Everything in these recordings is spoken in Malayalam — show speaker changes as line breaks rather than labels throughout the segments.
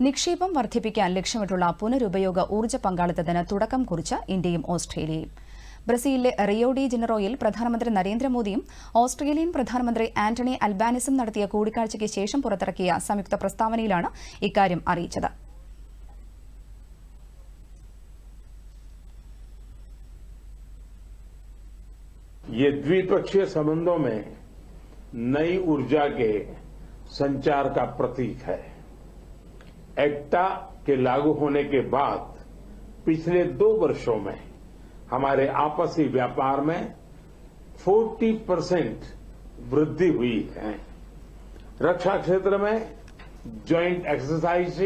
നിക്ഷേപം വർദ്ധിപ്പിക്കാൻ ലക്ഷ്യമിട്ടുള്ള പുനരുപയോഗ ഊർജ്ജ പങ്കാളിത്തത്തിന് തുടക്കം കുറിച്ച ഇന്ത്യയും ഓസ്ട്രേലിയയും. ബ്രസീലിലെ റിയോ ഡി ജനറോയിൽ പ്രധാനമന്ത്രി നരേന്ദ്രമോദിയും ഓസ്ട്രേലിയൻ പ്രധാനമന്ത്രി ആന്റണി അൽബാനിസും നടത്തിയ കൂടിക്കാഴ്ചയ്ക്ക് ശേഷം പുറത്തിറക്കിയ സംയുക്ത പ്രസ്താവനയിലാണ് ഇക്കാര്യം അറിയിച്ചത്.
ये द्विपक्षीय संबंधों में नई ऊर्जा के संचार का प्रतीक है। एक्टा के लागू होने के बाद पिछले 2 वर्षों में हमारे आपसी व्यापार में 40% वृद्धि हुई है। रक्षा क्षेत्र में ज्वाइंट एक्सरसाइज,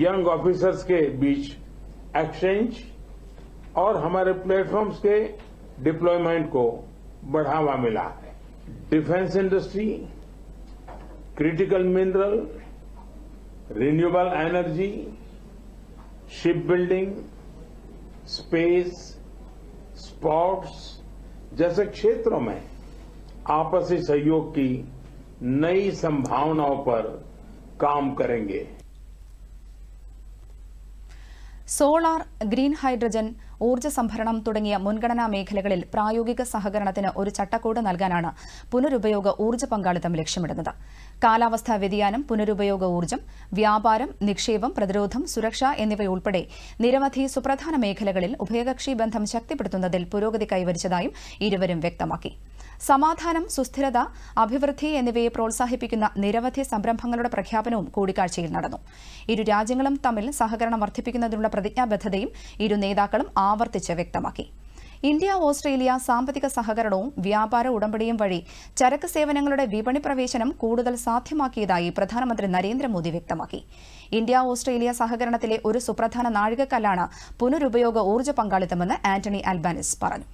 यंग ऑफिसर्स के बीच एक्सचेंज और हमारे प्लेटफॉर्म्स के डिप्लॉयमेंट को बढ़ावा मिला है। Defence industry, critical mineral, renewable energy, ship building, space, sports जैसे क्षेत्रों में आपसी सहयोग की नई संभावनाओं पर काम करेंगे।
സോളാർ, ഗ്രീൻ ഹൈഡ്രജൻ, ഊർജ്ജ സംഭരണം തുടങ്ങിയ മുൻഗണനാ മേഖലകളിൽ പ്രായോഗിക സഹകരണത്തിന് ഒരു ചട്ടക്കൂട് നൽകാനാണ് പുനരുപയോഗ ഊർജ്ജ പങ്കാളിത്തം ലക്ഷ്യമിടുന്നത്. കാലാവസ്ഥാ വ്യതിയാനം, പുനരുപയോഗ ഊർജ്ജം, വ്യാപാരം, നിക്ഷേപം, പ്രതിരോധം, സുരക്ഷ എന്നിവയുൾപ്പെടെ നിരവധി സുപ്രധാന മേഖലകളിൽ ഉഭയകക്ഷി ബന്ധം ശക്തിപ്പെടുത്തുന്നതിൽ പുരോഗതി കൈവരിച്ചതായും ഇരുവരും വ്യക്തമാക്കി. സമാധാനം, സുസ്ഥിരത, അഭിവൃദ്ധി എന്നിവയെ പ്രോത്സാഹിപ്പിക്കുന്ന നിരവധി സംരംഭങ്ങളുടെ പ്രഖ്യാപനവും കൂടിക്കാഴ്ചയിൽ നടന്നു. ഇരു രാജ്യങ്ങളും തമ്മിൽ സഹകരണം വർദ്ധിപ്പിക്കുന്നതിനുള്ള പ്രതിജ്ഞാബദ്ധതയും ഇരു നേതാക്കളും ആവർത്തിച്ച് വ്യക്തമാക്കി. ഇന്ത്യ ഓസ്ട്രേലിയ സാമ്പത്തിക സഹകരണവും വ്യാപാര ഉടമ്പടിയും വഴി ചരക്ക് സേവനങ്ങളുടെ വിപണി പ്രവേശനം കൂടുതൽ സാധ്യമാക്കിയതായി പ്രധാനമന്ത്രി നരേന്ദ്രമോദി വ്യക്തമാക്കി. ഇന്ത്യ ഓസ്ട്രേലിയ സഹകരണത്തിലെ ഒരു സുപ്രധാന നാഴികക്കല്ലാണ് പുനരുപയോഗ ഊർജ്ജ പങ്കാളിത്തമെന്ന് ആന്റണി അൽബാനിസ് പറഞ്ഞു.